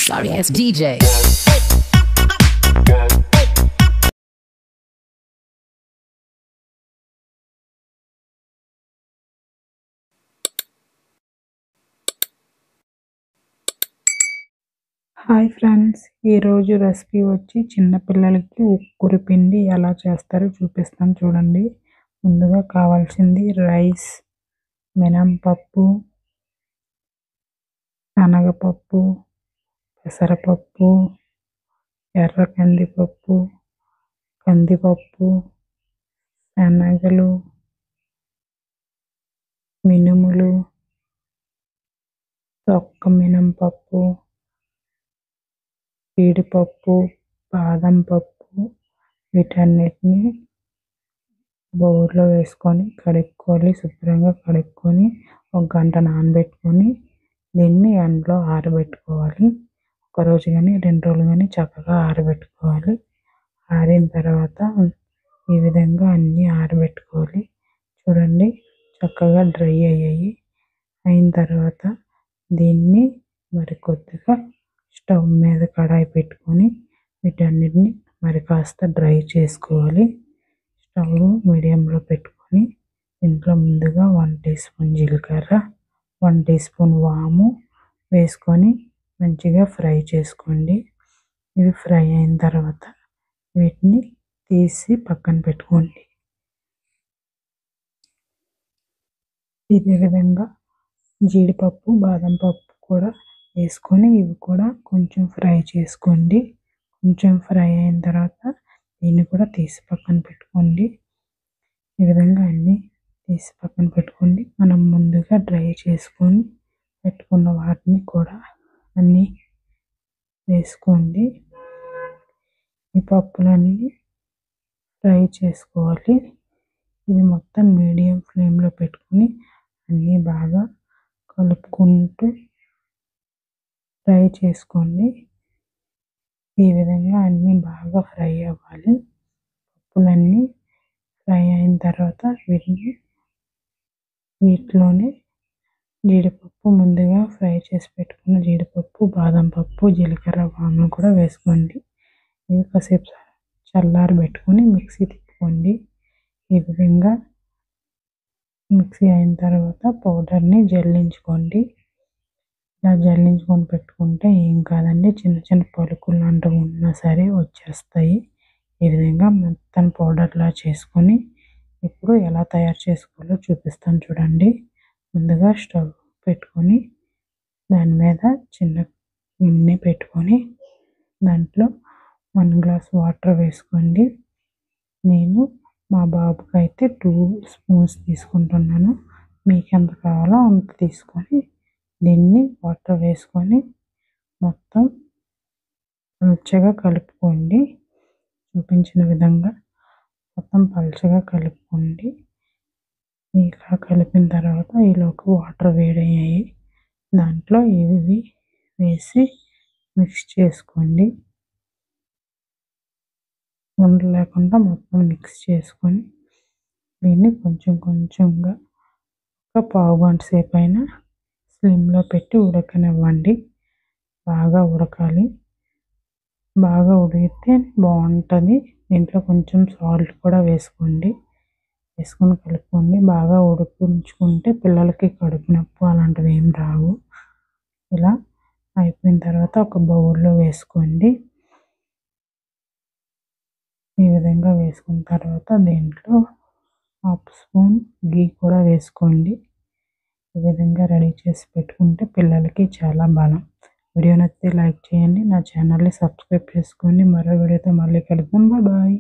Sorry ass DJ. Hi friends, ఈరోజు recipe వచ్చి చిన్నపిల్లలకి ఉక్కురు పిండి ఎలా చేస్తారో చూపిస్తాను చూడండి. ముందుగా కావాల్సింది రైస్, మినపప్పు, శనగపప్పు, పెసరపప్పు, ఎర్ర కందిపప్పు, కందిపప్పు, శనగలు, మినుములు, తొక్క మినపప్పు, జీడిపప్పు, బాదం పప్పు, వీటన్నిటిని బౌల్లో వేసుకొని కడుక్కోవాలి. శుభ్రంగా కడుక్కొని ఒక గంట నానబెట్టుకొని దీన్ని ఎండలో ఆరబెట్టుకోవాలి. ఒకరోజు కానీ 2 రోజులు కానీ చక్కగా ఆరబెట్టుకోవాలి. ఆరిన తర్వాత ఈ విధంగా అన్నీ ఆరబెట్టుకోవాలి. చూడండి, చక్కగా డ్రై అయ్యాయి. అయిన తర్వాత దీన్ని మరి కొద్దిగా స్టవ్ మీద కడాయి పెట్టుకొని వీటన్నిటిని మరి కాస్త డ్రై చేసుకోవాలి. స్టవ్ మీడియంలో పెట్టుకొని ఇంట్లో ముందుగా 1 టీ స్పూన్ జీలకర్ర, 1 టీ స్పూన్ వాము వేసుకొని మంచిగా ఫ్రై చేసుకోండి. ఇవి ఫ్రై అయిన తర్వాత వీటిని తీసి పక్కన పెట్టుకోండి. ఇదే విధంగా జీడిపప్పు, బాదం పప్పు కూడా వేసుకొని ఇవి కూడా కొంచెం ఫ్రై చేసుకోండి. కొంచెం ఫ్రై అయిన తర్వాత దీన్ని కూడా తీసి పక్కన పెట్టుకోండి. ఈ విధంగా అన్నీ తీసి పక్కన పెట్టుకోండి. మనం ముందుగా డ్రై చేసుకొని పెట్టుకున్న వాటిని కూడా అన్నీ వేసుకోండి. ఈ పప్పులన్నీ ఫ్రై చేసుకోవాలి. ఇది మొత్తం మీడియం ఫ్లేమ్లో పెట్టుకొని అన్నీ బాగా కలుపుకుంటూ ఫ్రై చేసుకోండి. ఈ విధంగా అన్నీ బాగా ఫ్రై అవ్వాలి. పప్పులన్నీ ఫ్రై అయిన తర్వాత వీటిలోనే జీడిపప్పు, ముందుగా ఫ్రై చేసి పెట్టుకున్న జీడిపప్పు, బాదం పప్పు, జీలకర్ర, వాము కూడా వేసుకోండి. ఇవి కాసేపు చల్లారబెట్టుకొని మిక్సీ తిప్పుకోండి. ఈ విధంగా మిక్సీ అయిన తర్వాత పౌడర్ని జల్లించుకోండి. ఇలా జల్లించుకొని పెట్టుకుంటే ఏం కాదండి, చిన్న చిన్న పలుకులు లాంటివి ఉన్నా సరే వచ్చేస్తాయి. ఈ విధంగా మొత్తం పౌడర్లా చేసుకొని ఇప్పుడు ఎలా తయారు చేసుకోవాలో చూపిస్తాను చూడండి. ముందుగా స్టవ్ పెట్టుకొని దాని మీద చిన్న గిన్నె పెట్టుకొని దాంట్లో 1 గ్లాస్ వాటర్ వేసుకోండి. నేను మా బాబుకి అయితే 2 స్పూన్స్ తీసుకుంటున్నాను. మీకు ఎంత కావాలో అంత తీసుకొని దీన్ని వాటర్ వేసుకొని మొత్తం పల్చగా కలుపుకోండి. చూపించిన విధంగా మొత్తం పల్చగా కలుపుకోండి. ఇలా కలిపిన తర్వాత ఈలోకి వాటర్ వేడయ్యాయి. దాంట్లో ఇవి వేసి మిక్స్ చేసుకోండి. ఉండలు లేకుండా మొత్తం మిక్స్ చేసుకొని దీన్ని కొంచెం కొంచెంగా ఒక పావు గంట సేపు అయినా స్లిమ్లో పెట్టి ఉడకనివ్వండి. బాగా ఉడకాలి. బాగా ఉడికితే బాగుంటుంది. దీంట్లో కొంచెం సాల్ట్ కూడా వేసుకోండి. వేసుకొని కలుపుకోండి. బాగా ఉడికించుకుంటే పిల్లలకి కడుపు నొప్పి అలాంటివి ఏం రావు. ఇలా అయిపోయిన తర్వాత ఒక బౌల్లో వేసుకోండి. ఈ విధంగా వేసుకున్న తర్వాత దీంట్లో 1/2 స్పూన్ ఘీ కూడా వేసుకోండి. ఈ విధంగా రెడీ చేసి పెట్టుకుంటే పిల్లలకి చాలా బలం. వీడియో నచ్చితే లైక్ చేయండి. నా ఛానల్ని సబ్స్క్రైబ్ చేసుకోండి. మరో వీడియోతో మళ్ళీ కలుద్దాం. బాయ్.